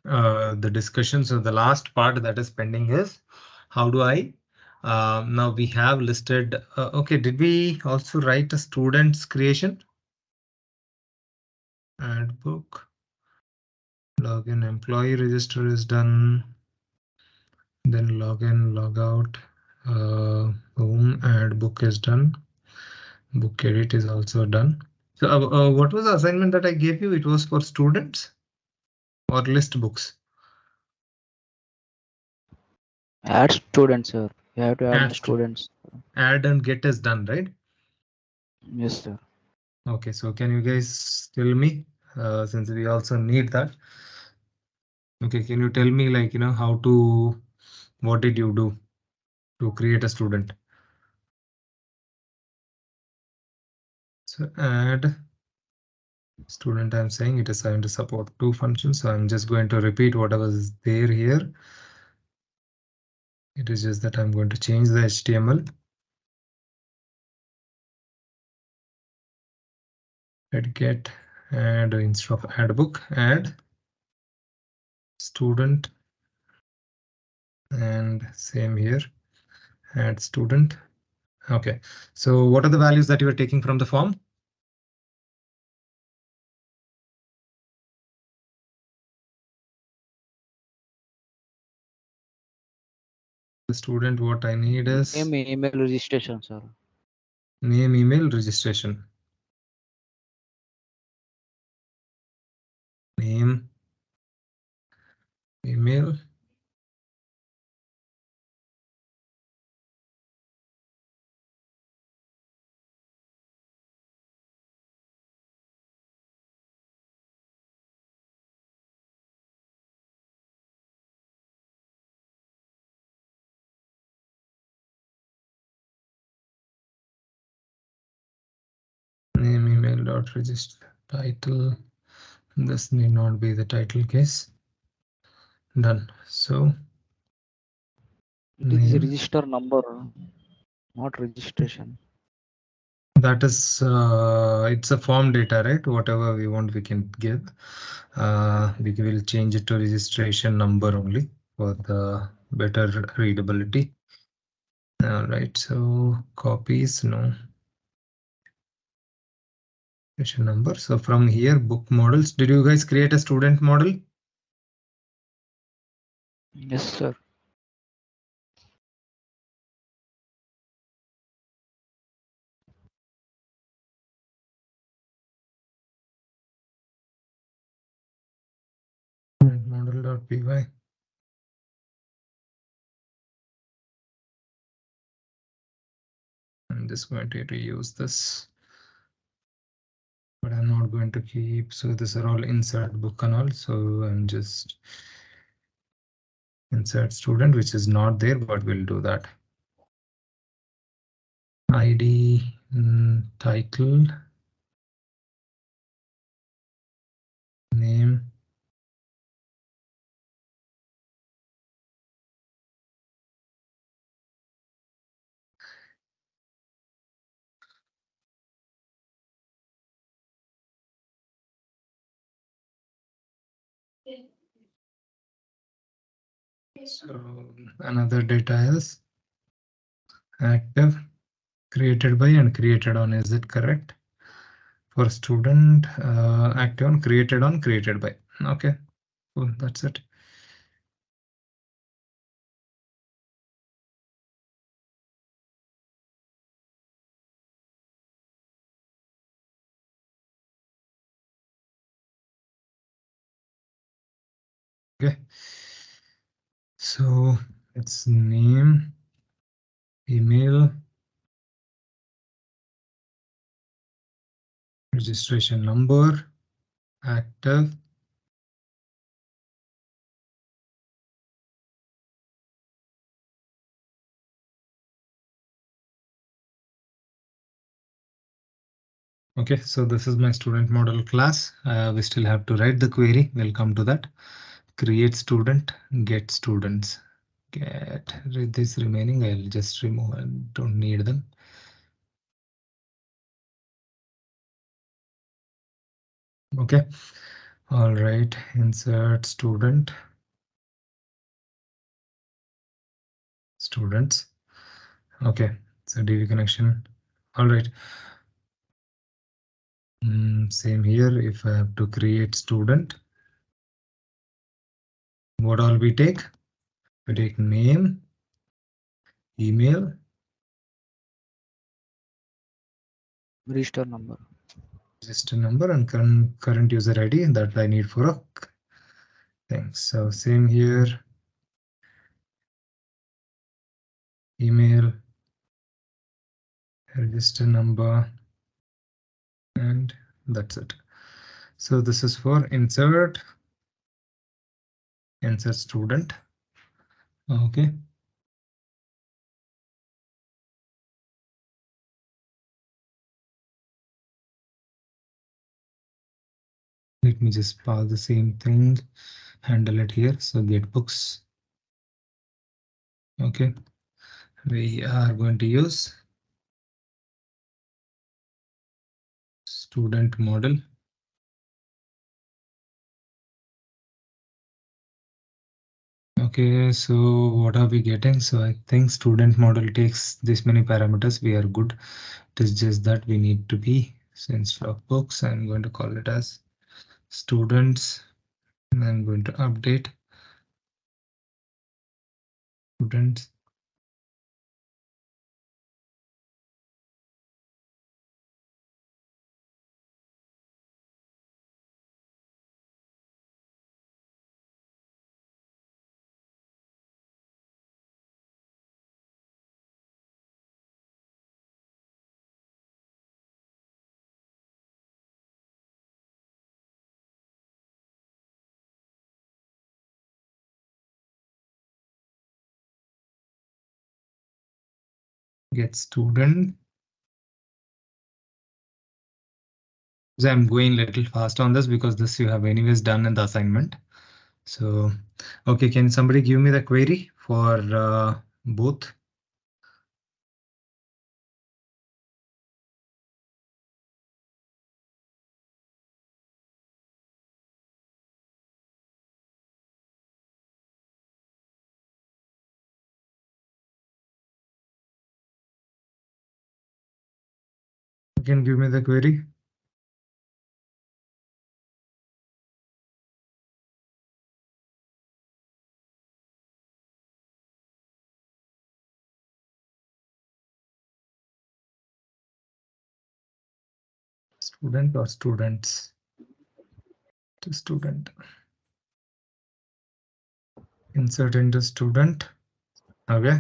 the discussion. So the last part that is pending is how do I now we have listed. Okay, did we also write a student's creation? Add book, login, employee register is done. Then login, logout, boom, add book is done. Book edit is also done. So what was the assignment that I gave you? It was for students or list books? Add students, sir. You have to add Add, students. add and get is done, right? Yes, sir. Okay, so can you guys tell me, since we also need that? Okay, can you tell me like, how to, what did you do to create a student? So add student, I'm saying it is going to support two functions. So I'm just going to repeat whatever is there here. It is just that I'm going to change the HTML. Add get, and instead of add book, add student, and same here, add student. Okay, so what are the values that you are taking from the form? The student, what I need is Name, email registration, sir. name, email, registration. Name, email, name, email dot register, title. This need not be the title case. Done. So It is name, register number, not registration. that is it's a form data, right? Whatever we want we can give. We will change it to registration number only for the better readability. All right, so copies, no registration number. So from here, book models, did you guys create a student model? Yes, sir. Model.py. I'm just going to reuse this, but I'm not going to keep. So these are all insert book and all. So I'm just insert student, which is not there, but we'll do that. ID, title, name, so another data is active, created by and created on. Is it correct? For student, active on, created by. Okay, cool. That's it. Okay, so it's name, email, registration number, active, okay, so this is my student model class. We still have to write the query. We'll come to that. Create student, get students, get this remaining. I'll just remove. I don't need them. Okay, All right, insert student, students. Okay, so DV connection. All right. Same here. If I have to create student, what all we take? We take name, email, Register number. register number, and current user ID that I need for a thing. So same here, email, register number, and that's it. So this is for insert student. Okay. Let me just pass the same thing, handle it here. So get books. Okay. We are going to use student model. Okay, so what are we getting? So I think student model takes this many parameters. We are good. It is just that we need to be, so instead of books, I'm going to call it as students. And I'm going to update students. Get student. So I'm going a little fast on this because this you have anyways done in the assignment. So, okay, can somebody give me the query for both? You can give me the query. Student or students? To student. Insert into student. Okay.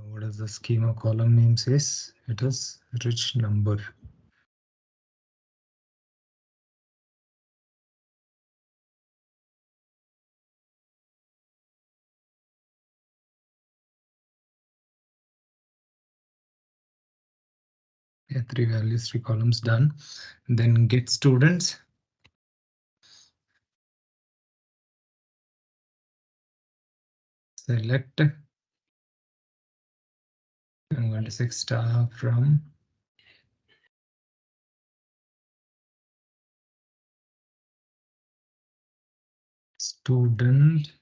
What is the schema column name says? It is rich number. Yeah, 3 values, 3 columns done. Then get students. Select. I'm going to say star from student.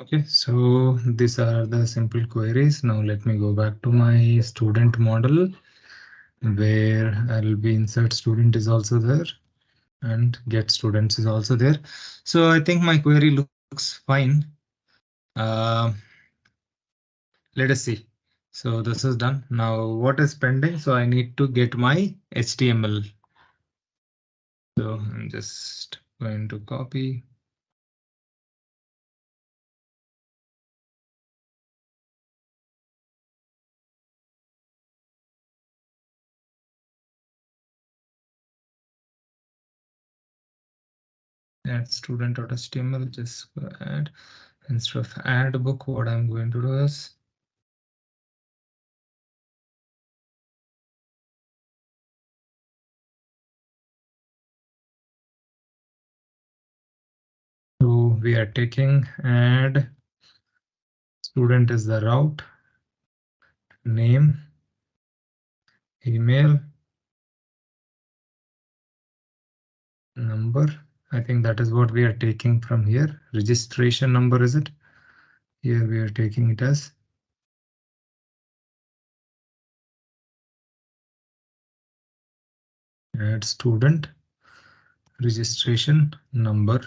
Okay, so these are the simple queries. Now let me go back to my student model where I'll be insert student is also there and get students is also there. So I think my query looks fine. Uh, let us see. So this is done. Now what is pending? So I need to get my HTML. So I'm just going to copy. Add student.html, just add. Instead of add book, what I'm going to do is we are taking add student is the route, name, email, number. I think that is what we are taking from here. Registration number, is it? Here we are taking it as add student registration number.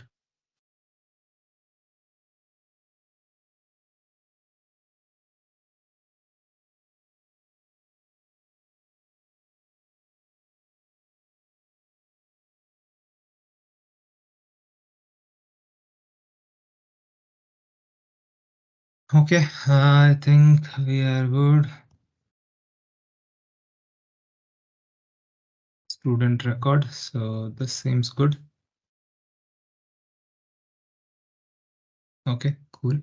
Okay, I think we are good. Student record, so this seems good. Okay, cool.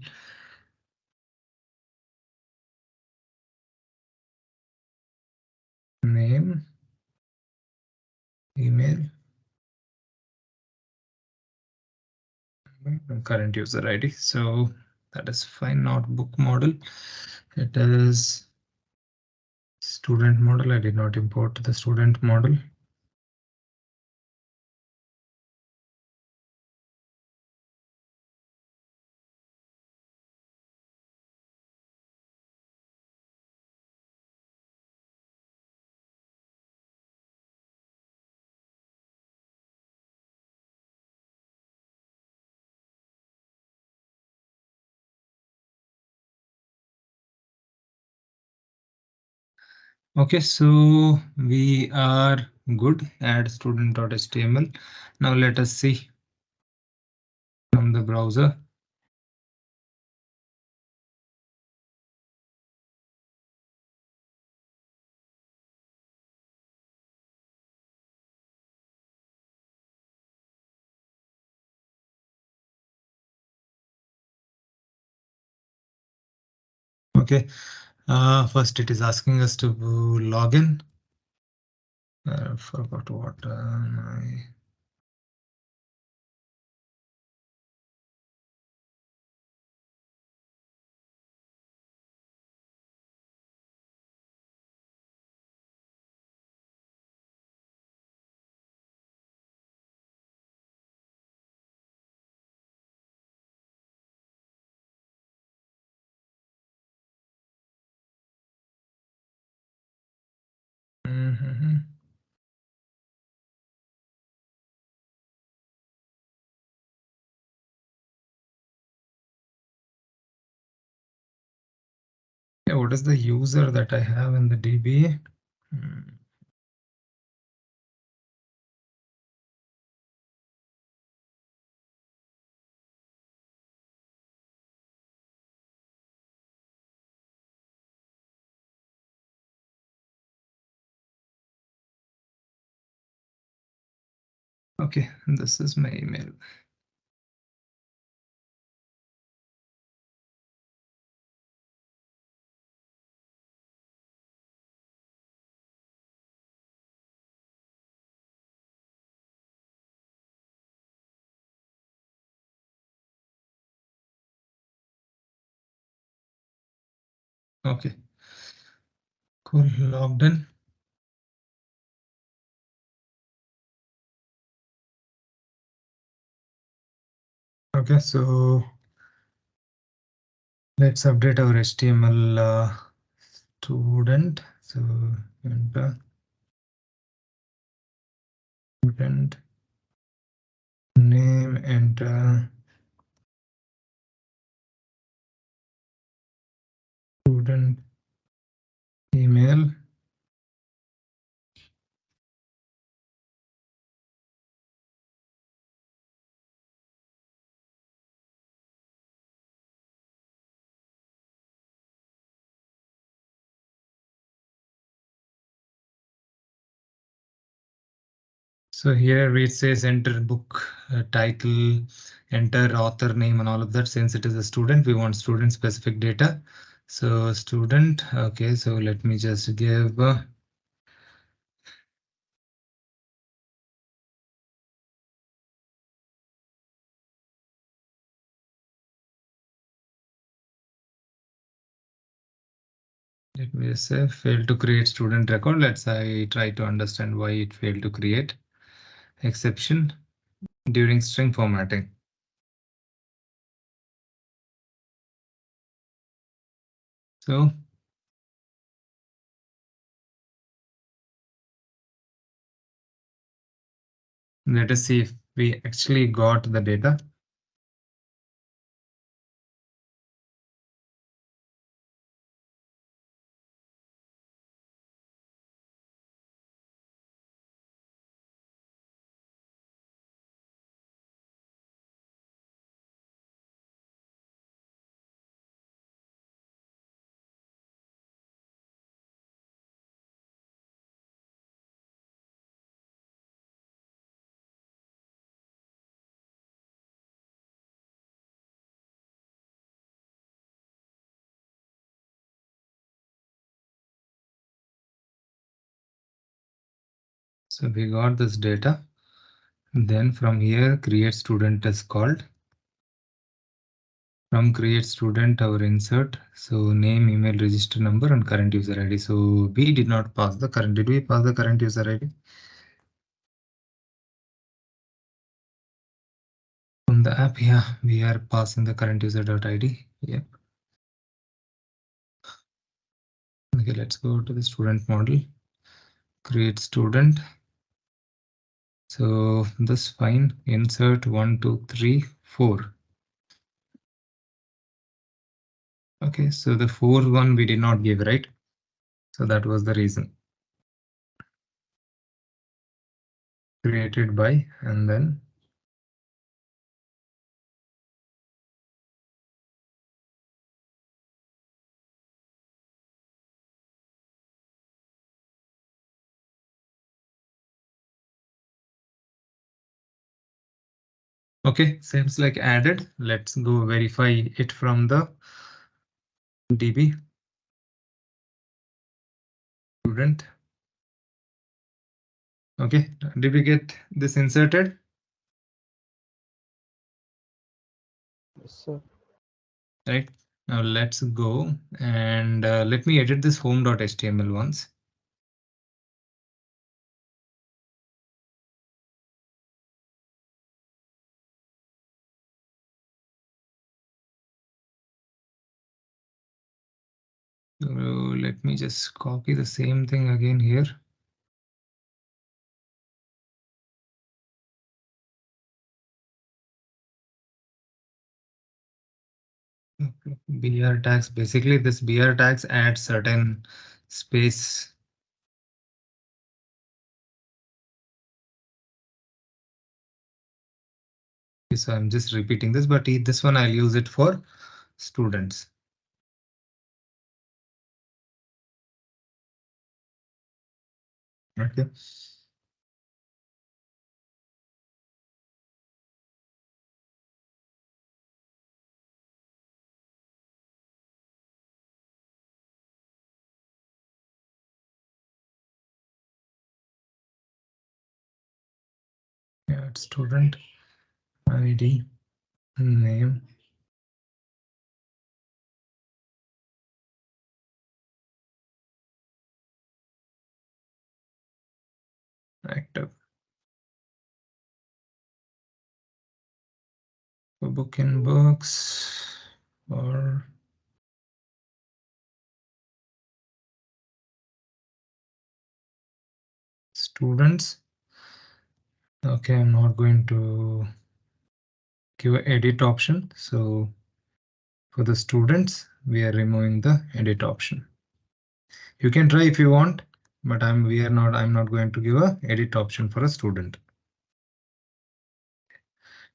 Name, email, current user ID. So that is fine. Not book model. It is student model. I did not import the student model. Okay, so we are good. Add student.html. Now let us see from the browser. Okay, first it is asking us to log in. Forgot what my Mhm. Yeah, what is the user that I have in the DB? Hmm. Okay, this is my email. Okay, cool, logged in. Okay, so let's update our HTML student. So enter student name, enter student email. So here it says enter book title, enter author name and all of that. Since it is a student, we want student specific data. So student, okay, so let me just give Let me just say failed to create student record. I try to understand why it failed to create exception during string formatting. So let us see if we actually got the data. So we got this data. Then from here, create student is called. From create student, our insert. So name, email, register number, and current user ID. So we did not pass the current. Did we pass the current user ID? From the app, yeah, we are passing the current user.id. Yep. Okay, let's go to the student model. Create student. So this fine. Insert 1, 2, 3, 4. Okay, so the 4th one we did not give, right? So that was the reason. Created by, and then okay, seems like added. Let's go verify it from the DB student. Okay, did we get this inserted? Yes, sir. Right. Now let's go and let me edit this home.html once. So let me just copy the same thing again here. BR tags, basically this BR tags add certain space. So I'm just repeating this, but this one I'll use it for students. Okay. Yeah, it's student ID, name, active. For book in books or students. Okay, I'm not going to give an edit option. So for the students, we are removing the edit option. You can try if you want, but I'm not going to give a edit option for a student.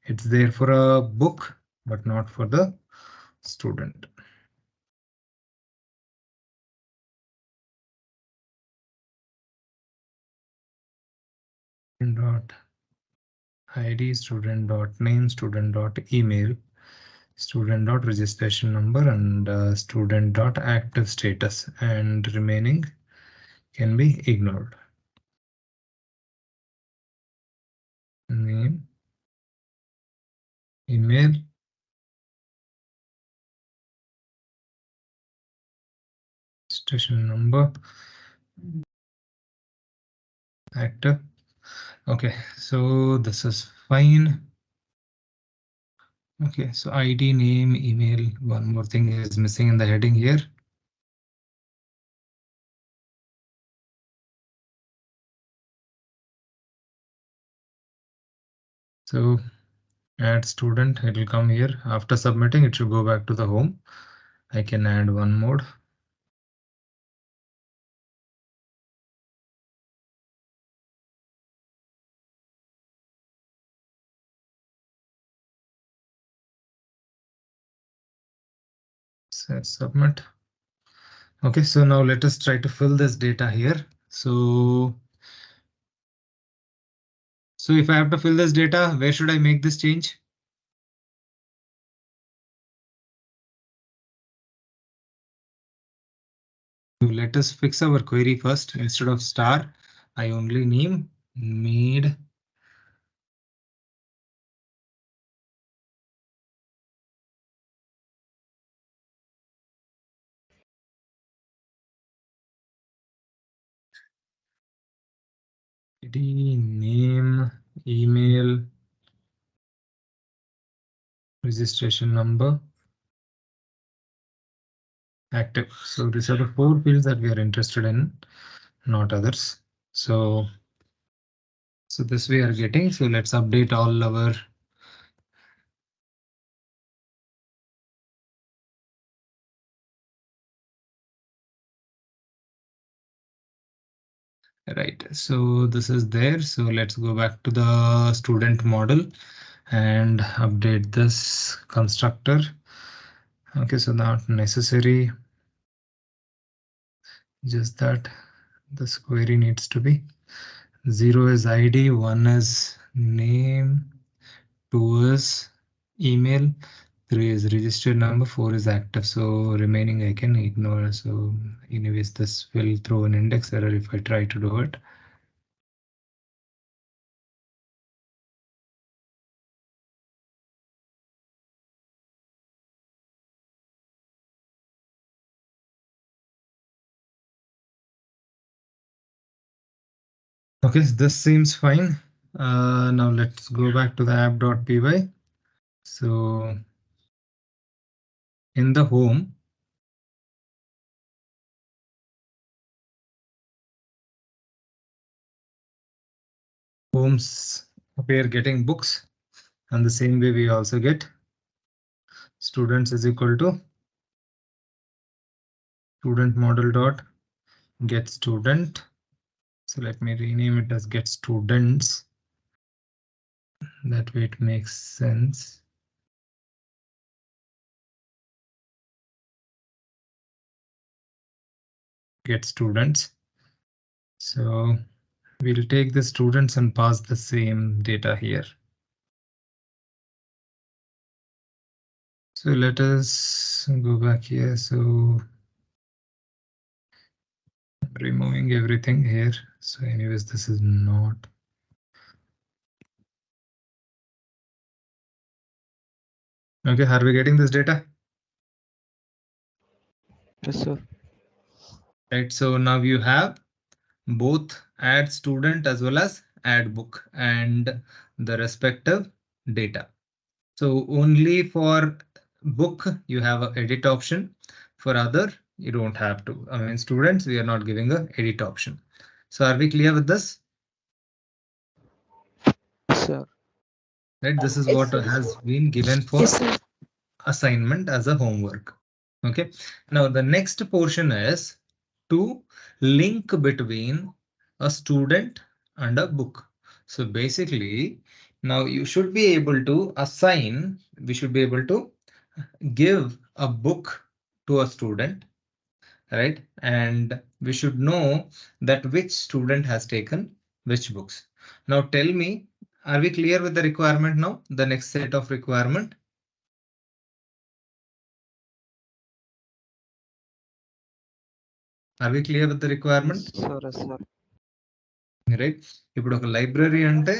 It's there for a book, but not for the student. Dot ID, student dot name, student dot email, student dot registration number, and student dot active status, and remaining can be ignored. Name, email, registration number, active. Okay, so this is fine. Okay, so ID, name, email. One more thing is missing in the heading here. So add student, it will come here. After submitting, it should go back to the home. I can add one more. Submit. Okay, so now let us try to fill this data here. So if I have to fill this data, where should I make this change? So let us fix our query first. Instead of star, I only name made ID, name, email, registration number, active. So these are the 4 fields that we are interested in, not others. So this we are getting. So let's update all our right. So this is there. So let's go back to the student model and update this constructor. Okay, so not necessary. Just that this query needs to be 0 is ID, 1 is name, 2 is email, 3 is registered number, 4 is active. So remaining I can ignore. So anyways, this will throw an index error if I try to do it. Okay, so this seems fine. Now let's go back to the app.py. So in the home, homes we are getting books, and the same way we also get students is equal to student model dot get student. So let me rename it as get students. That way it makes sense. Get students. So we'll take the students and pass the same data here. So let us go back here. So removing everything here. So anyways, this is not. Okay, are we getting this data? Yes, sir. Right, so now you have both add student as well as add book and the respective data. So only for book you have an edit option. For other, you don't have to. I mean, students, we are not giving a edit option. So are we clear with this? Yes, sir. Right, this is what has been given for assignment as a homework. Okay, now the next portion is to link between a student and a book. So basically, now you should be able to assign, we should be able to give a book to a student, right? And we should know that which student has taken which books. Now tell me, are we clear with the requirement now? The next set of requirement? Are we clear with the requirement? Yes, sir. Yes, sir. Right ఇప్పుడు ఒక library అంటే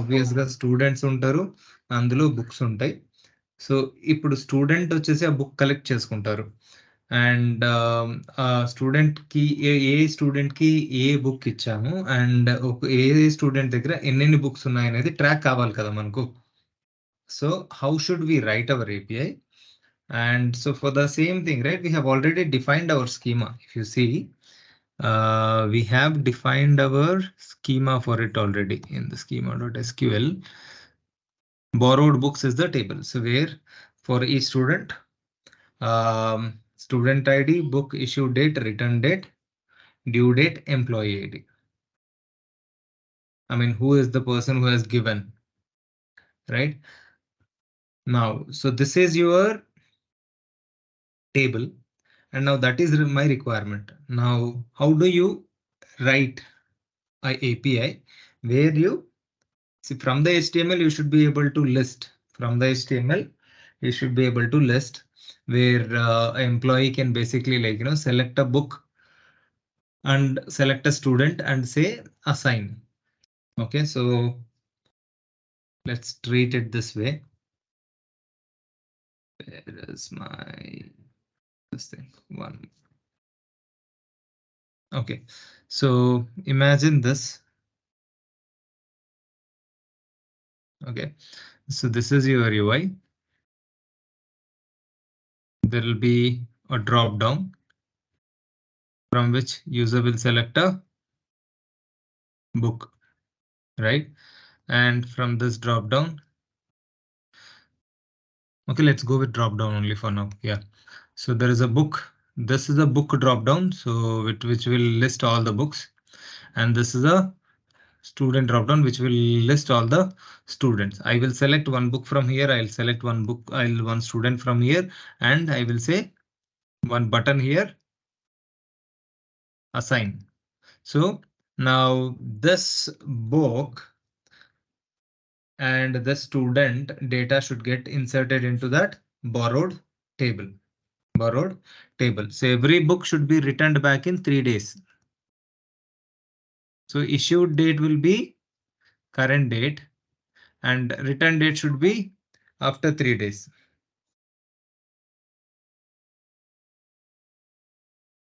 obvious గా students ఉంటారు, అందులో books ఉంటాయి. So ఇప్పుడు student వచ్చేసి ఆ బుక్ కలెక్ట్ చేసుకుంటారు, అండ్ స్టూడెంట్ కి ఏ స్టూడెంట్ కి ఏ బుక్ ఇచ్చాము అండ్ ఏ స్టూడెంట్ దగ్గర ఎన్నెన్ని బుక్స్ ఉన్నాయనేది ట్రాక్ కావాలి కదా మనకు. So how should we write our API? And so for the same thing, right, we have already defined our schema. If you see, we have defined our schema for it already in the schema.sql. Borrowed books is the table. So where for each student, student ID, book issue date, return date, due date, employee ID. I mean, who is the person who has given, right? Now, so this is your table, and now that is my requirement. Now, how do you write a API where you see from the HTML, you should be able to list from the HTML, you should be able to list where an employee can basically, like, select a book and select a student and say assign. Okay, so let's treat it this way. Where is my this thing? One. Okay, so imagine this. Okay, so this is your UI. There will be a drop down from which user will select a book, right? And from this drop down, okay, let's go with drop down only for now. Yeah, so there is a book. This is a book drop down, so which will list all the books, and this is a student drop down which will list all the students. I will select one book from here. I'll select one book. One student from here, and I will say one button here, assign. So now this book and the student data should get inserted into that borrowed table. Borrowed table. So every book should be returned back in 3 days. So issued date will be current date and return date should be after 3 days.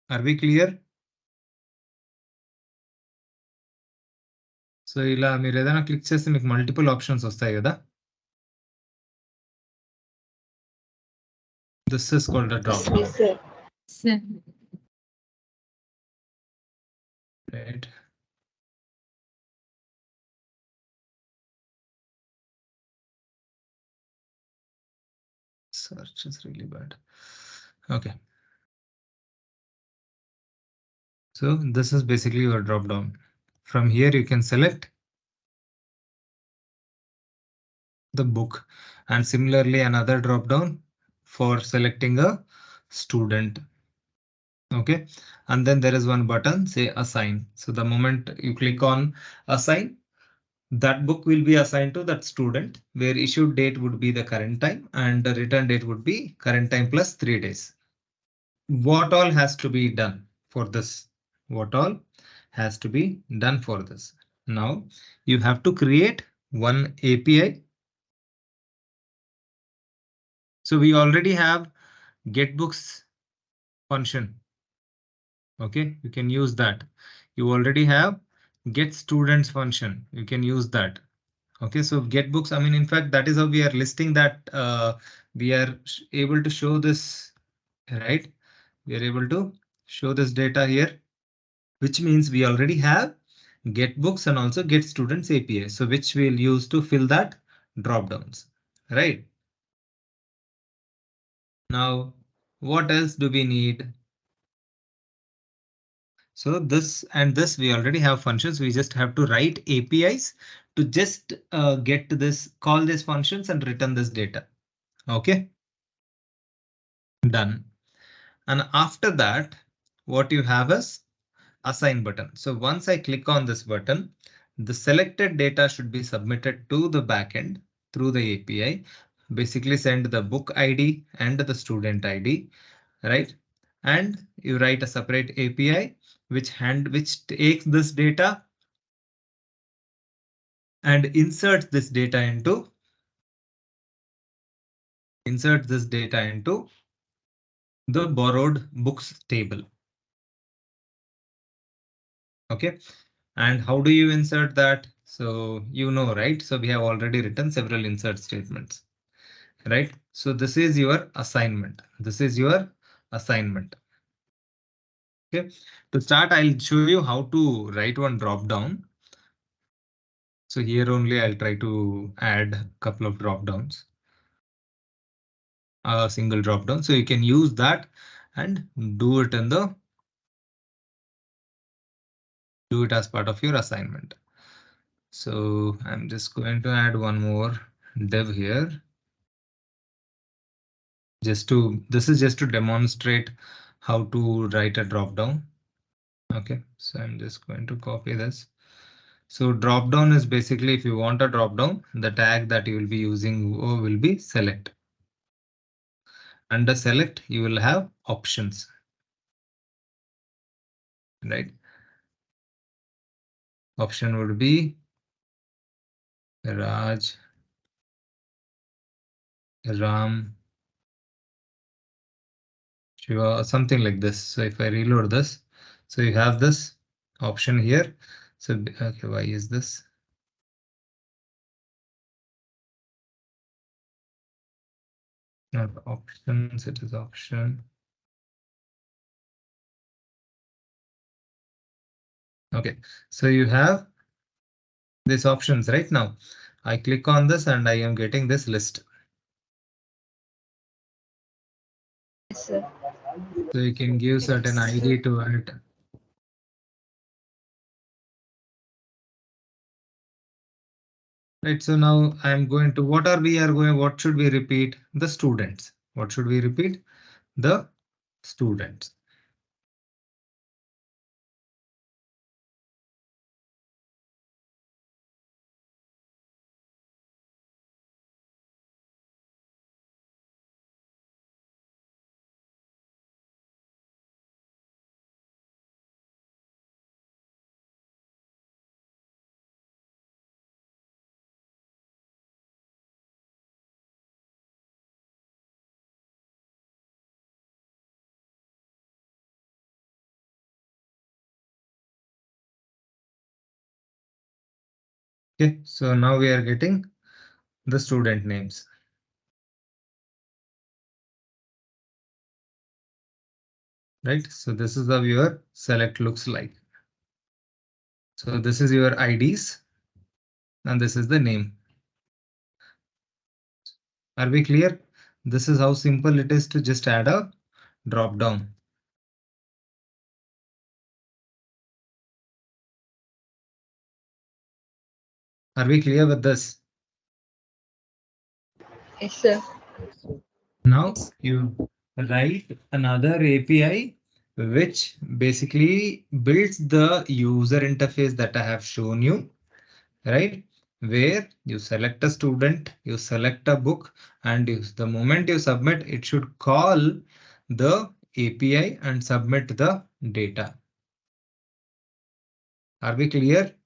Are we clear? So ఇలా మీరు ఏదైనా click చేస్తే మీకు multiple options వస్తాయి కదా. This is called a drop down. Right. Search is really bad. Okay. So this is basically your drop down. From here you can select the book and similarly another drop down for selecting a student. Okay, and then there is one button, say assign. So the moment you click on assign, that book will be assigned to that student where issued date would be the current time and the return date would be current time plus 3 days. What all has to be done for this? What all has to be done for this? Now you have to create one API. So we already have get books function. Okay, you can use that. You already have get students function. You can use that. Okay, so get books. I mean, in fact, that is how we are listing that. We are able to show this, right? We are able to show this data here, which means we already have get books and also get students API. So which we'll use to fill that drop downs, right? Now, what else do we need? So this and this we already have functions. We just have to write APIs to just get to this, call these functions and return this data. Okay, done. And after that, what you have is assign button. So once I click on this button, the selected data should be submitted to the backend through the API. Basically send the book ID and the student ID, right? And you write a separate API which takes this data and insert this data into the borrowed books table. Okay. And how do you insert that? So you know, right? So we have already written several insert statements, right? So this is your assignment. This is your assignment. Okay. To start, I'll show you how to write one drop down. So here only I'll try to add a couple of drop downs, a single drop down. So you can use that and do it in the do it as part of your assignment. So I'm just going to add one more div here. This is just to demonstrate how to write a drop down. Okay, so I'm just going to copy this. So drop down is basically if you want a drop down, the tag that you will be using will be select. Under select, you will have options, right? Option would be Raj, Ram, Shiva, something like this. So if I reload this, so you have this option here. So okay, why is this? Not options, it is option. Okay, so you have these options right now. I click on this and I am getting this list. Yes, sir. So you can give certain ID to it. Right, so now I'm going to what should we repeat? The students. What should we repeat? The students. Okay, so now we are getting the student names. Right, so this is how your select looks like. So this is your IDs and this is the name. Are we clear? This is how simple it is to just add a drop down. Are we clear with this? Yes, sir. Now you write another API which basically builds the user interface that I have shown you, right? Where you select a student, you select a book, and the moment you submit, it should call the API and submit the data. Are we clear?